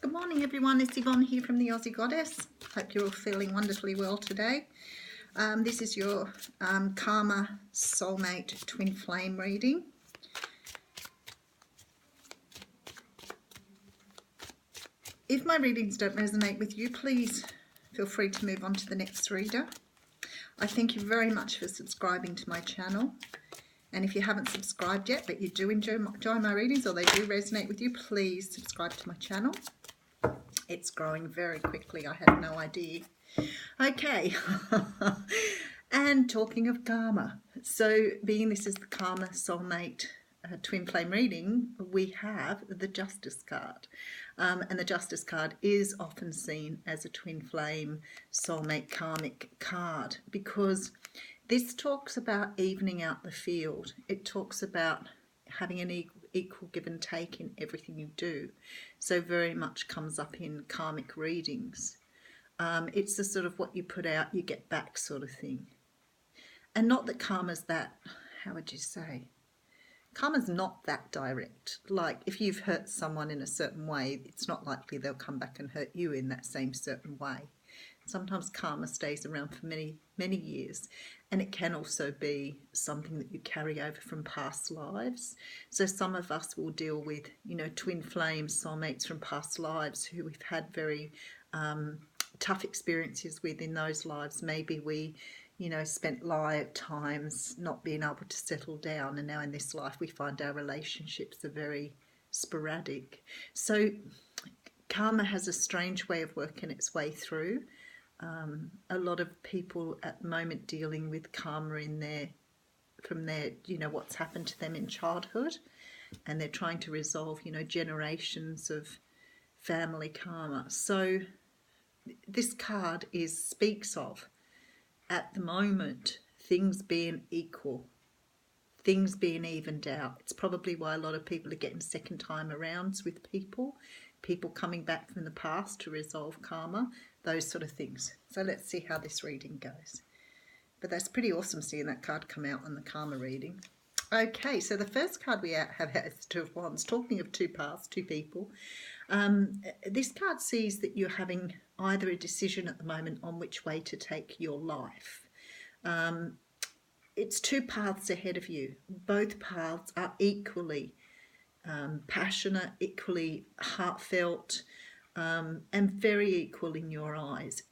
Good morning everyone, it's Yvonne here from the Aussie Goddess. Hope you're all feeling wonderfully well today. This is your Karma Soulmate Twin Flame reading. If my readings don't resonate with you, please feel free to move on to the next reader. I thank you very much for subscribing to my channel. And if you haven't subscribed yet, but you do enjoy my readings or they do resonate with you, please subscribe to my channel. It's growing very quickly, I had no idea. Okay, and talking of karma, so being this is the Karma Soulmate Twin Flame reading, we have the Justice card. And the Justice card is often seen as a Twin Flame Soulmate Karmic card because this talks about evening out the field. It talks about having an equal give and take in everything you do. So very much comes up in karmic readings. It's the sort of what you put out, you get back sort of thing. And not that karma's that, how would you say? Karma's not that direct. Like if you've hurt someone in a certain way, it's not likely they'll come back and hurt you in that same certain way. Sometimes karma stays around for many, many years, and it can also be something that you carry over from past lives. So some of us will deal with, twin flame soulmates from past lives who we've had very tough experiences with in those lives. Maybe we, spent lifetimes not being able to settle down, and now in this life we find our relationships are very sporadic. So karma has a strange way of working its way through. A lot of people at the moment dealing with karma from their, what's happened to them in childhood, and they're trying to resolve, generations of family karma. So this card speaks of, at the moment, things being equal, things being evened out. It's probably why a lot of people are getting second time arounds with people coming back from the past to resolve karma, those sort of things. So let's see how this reading goes. But that's pretty awesome seeing that card come out on the karma reading. Okay, so the first card we have is Two of Wands. Talking of two paths, two people. This card sees that you're having either a decision at the moment on which way to take your life. It's two paths ahead of you. Both paths are equally passionate, equally heartfelt, and very equal in your eyes.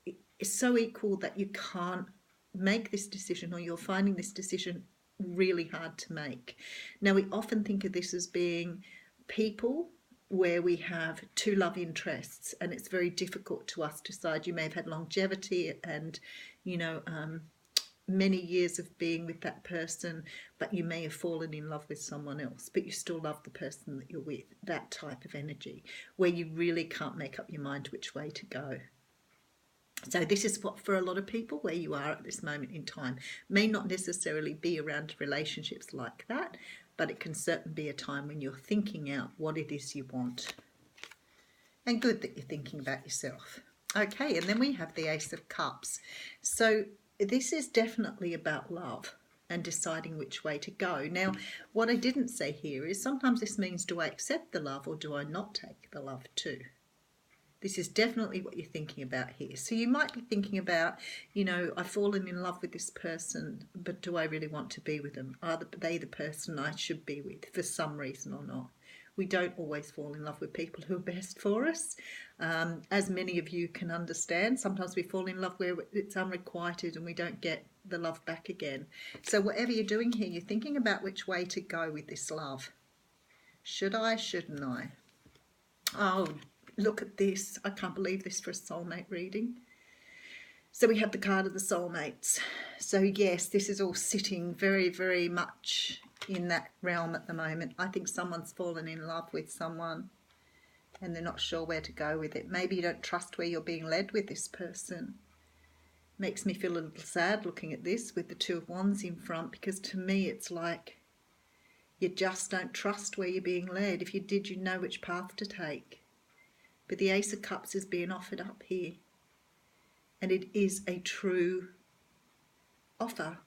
It's so equal that you can't make this decision, or you're finding this decision really hard to make. Now, we often think of this as being people where we have two love interests, and it's very difficult to us to decide. You may have had longevity and, many years of being with that person, but you may have fallen in love with someone else, but you still love the person that you're with. That type of energy where you really can't make up your mind which way to go. So this is what, for a lot of people, where you are at this moment in time. May not necessarily be around relationships like that, but it can certainly be a time when you're thinking out what it is you want. And good that you're thinking about yourself. Okay, and then we have the Ace of Cups. So this is definitely about love and deciding which way to go. Now, what I didn't say here is sometimes this means, do I accept the love or do I not take the love too? This is definitely what you're thinking about here. So you might be thinking about, I've fallen in love with this person, but do I really want to be with them? Are they the person I should be with for some reason or not? We don't always fall in love with people who are best for us. As many of you can understand, sometimes we fall in love where it's unrequited and we don't get the love back again. So whatever you're doing here, you're thinking about which way to go with this love. Should I, shouldn't I? Oh, look at this. I can't believe this for a soulmate reading. So we have the card of the soulmates. So yes, this is all sitting very, very much in that realm at the moment. I think someone's fallen in love with someone and they're not sure where to go with it. Maybe you don't trust where you're being led with this person. Makes me feel a little sad looking at this with the Two of Wands in front, because to me it's like you just don't trust where you're being led. If you did, you'd know which path to take. But the Ace of Cups is being offered up here. And it is a true offer.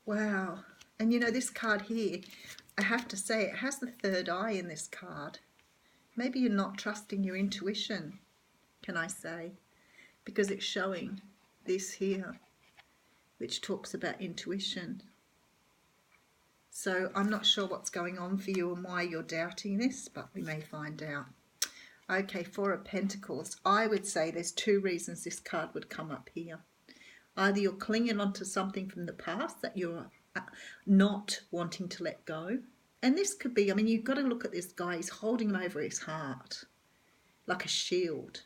Wow. And this card here, I have to say, it has the third eye in this card. Maybe you're not trusting your intuition, can I say? Because it's showing this here, which talks about intuition. So I'm not sure what's going on for you and why you're doubting this, but we may find out. Okay, Four of Pentacles. I would say there's two reasons this card would come up here. Either you're clinging onto something from the past that you're not wanting to let go. And this could be, I mean, you've got to look at this guy. He's holding him over his heart like a shield.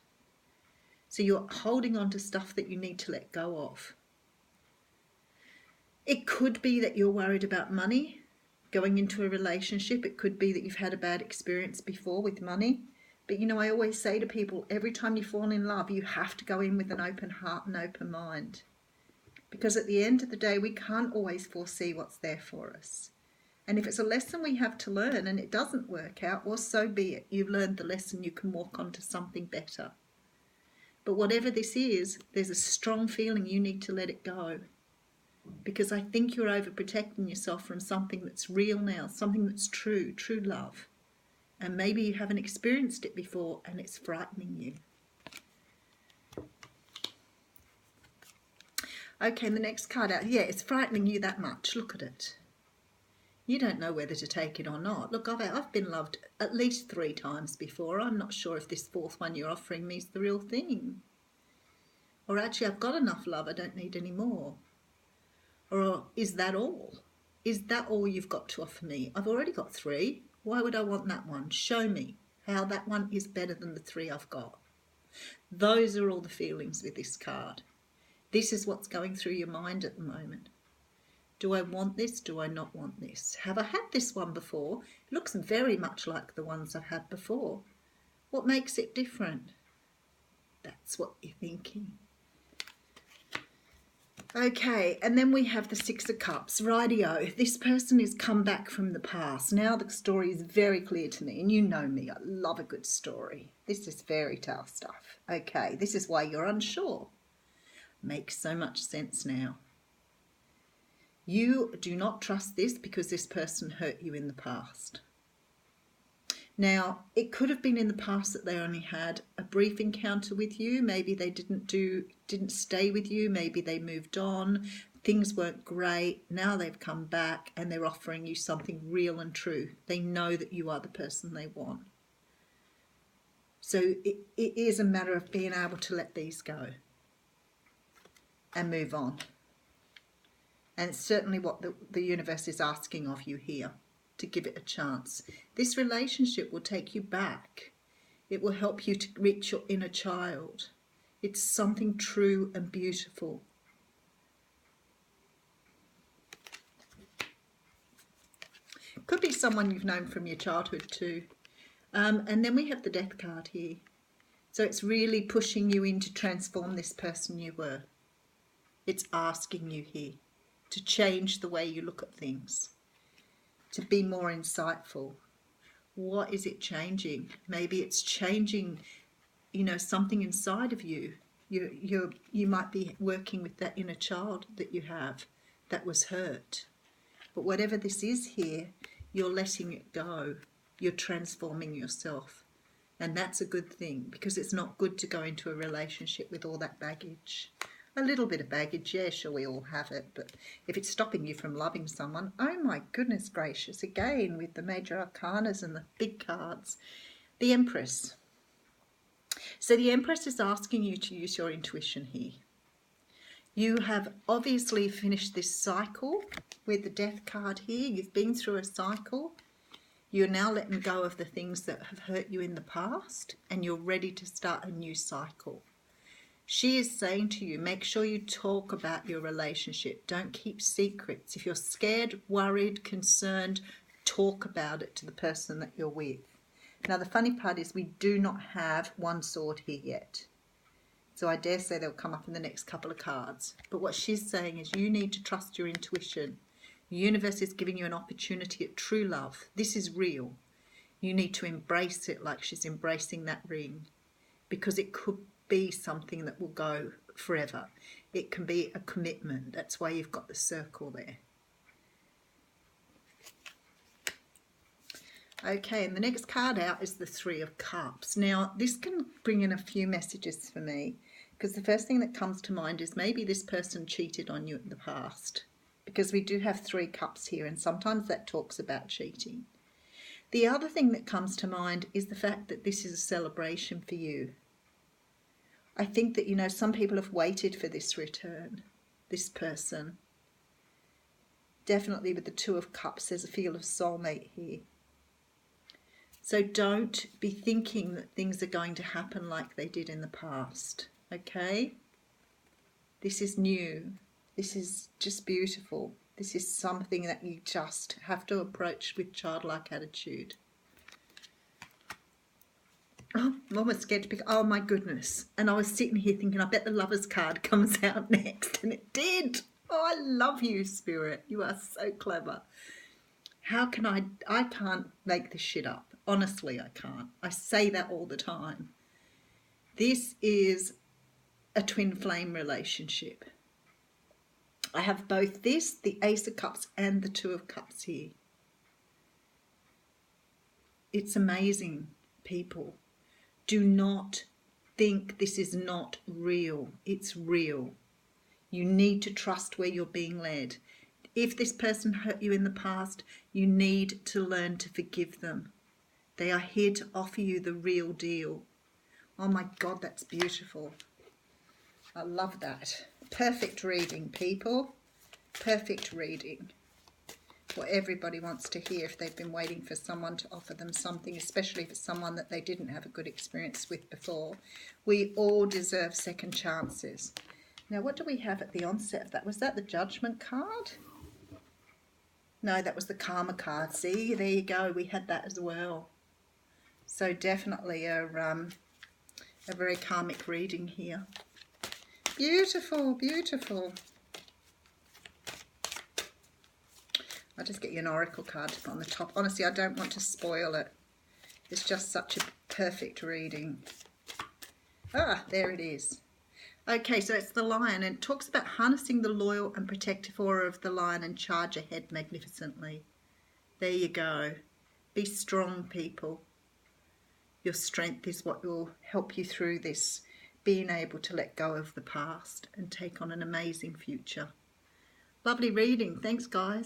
So you're holding on to stuff that you need to let go of. It could be that you're worried about money going into a relationship. It could be that you've had a bad experience before with money. But, you know, I always say to people, every time you fall in love, you have to go in with an open heart and open mind. Because at the end of the day, we can't always foresee what's there for us. And if it's a lesson we have to learn and it doesn't work out, well, so be it. You've learned the lesson, you can walk on to something better. But whatever this is, there's a strong feeling you need to let it go. Because I think you're overprotecting yourself from something that's real now, something that's true love. And maybe you haven't experienced it before and it's frightening you. Okay, and the next card out. Yeah, it's frightening you that much. Look at it. You don't know whether to take it or not. Look, I've been loved at least 3 times before. I'm not sure if this 4th one you're offering me is the real thing. Or actually, I've got enough love, I don't need any more. Or is that all? Is that all you've got to offer me? I've already got 3. Why would I want that one? Show me how that one is better than the 3 I've got. Those are all the feelings with this card. This is what's going through your mind at the moment. Do I want this? Do I not want this? Have I had this one before? It looks very much like the ones I've had before. What makes it different? That's what you're thinking. Okay, and then we have the 6 of Cups. Rightio, this person has come back from the past. Now the story is very clear to me, and you know me, I love a good story. This is fairy tale stuff. Okay, this is why you're unsure. Makes so much sense now. You do not trust this because this person hurt you in the past. Now, it could have been in the past that they only had a brief encounter with you. Maybe they didn't stay with you. Maybe they moved on. Things weren't great. Now they've come back and they're offering you something real and true. They know that you are the person they want. So it is a matter of being able to let these go and move on. And it's certainly what the universe is asking of you here. To give it a chance. This relationship will take you back. It will help you to reach your inner child. It's something true and beautiful. Could be someone you've known from your childhood too. And then we have the Death card here. So it's really pushing you in to transform this person you were. It's asking you here to change the way you look at things. To be more insightful. What is it changing? Maybe it's changing, you know, something inside of you. You might be working with that inner child that you have that was hurt. But whatever this is here, you're letting it go. You're transforming yourself. And that's a good thing because it's not good to go into a relationship with all that baggage. A little bit of baggage, yeah, sure, we all have it. But if it's stopping you from loving someone, oh my goodness gracious, again with the major arcanas and the big cards, the Empress. So the Empress is asking you to use your intuition here. You have obviously finished this cycle with the Death card here. You've been through a cycle. You're now letting go of the things that have hurt you in the past and you're ready to start a new cycle. She is saying to you, make sure you talk about your relationship. Don't keep secrets. If you're scared, worried, concerned, talk about it to the person that you're with. Now, the funny part is we do not have one sword here yet. So I dare say they'll come up in the next couple of cards. But what she's saying is you need to trust your intuition. The universe is giving you an opportunity at true love. This is real. You need to embrace it like she's embracing that ring. Because it could be something that will go forever. It can be a commitment. That's why you've got the circle there. Okay, and the next card out is the Three of Cups. Now, this can bring in a few messages for me, because the first thing that comes to mind is maybe this person cheated on you in the past, because we do have 3 cups here, and sometimes that talks about cheating. The other thing that comes to mind is the fact that this is a celebration for you. I think that, you know, some people have waited for this return, this person. Definitely with the Two of Cups, there's a feel of soulmate here. So don't be thinking that things are going to happen like they did in the past, okay? This is new. This is just beautiful. This is something that you just have to approach with childlike attitude. Oh, I'm almost scared to pick. Oh my goodness. And I was sitting here thinking, I bet the Lovers card comes out next. And it did. Oh, I love you, Spirit. You are so clever. How can I can't make this shit up. Honestly, I can't. I say that all the time. This is a twin flame relationship. I have both this, the Ace of Cups, and the Two of Cups here. It's amazing, people. Do not think this is not real. It's real. You need to trust where you're being led. If this person hurt you in the past, you need to learn to forgive them. They are here to offer you the real deal. Oh my God, that's beautiful. I love that. Perfect reading, people. Perfect reading. What everybody wants to hear if they've been waiting for someone to offer them something, especially if it's someone that they didn't have a good experience with before. We all deserve second chances. Now, what do we have at the onset of that? Was that the Judgment card? No, that was the Karma card. See, there you go. We had that as well. So definitely a very karmic reading here. Beautiful, beautiful. I'll just get you an oracle card to put on the top. Honestly, I don't want to spoil it. It's just such a perfect reading. Ah, there it is. Okay, so it's the Lion, and it talks about harnessing the loyal and protective aura of the Lion and charge ahead magnificently. There you go. Be strong, people. Your strength is what will help you through this, being able to let go of the past and take on an amazing future. Lovely reading. Thanks, guys.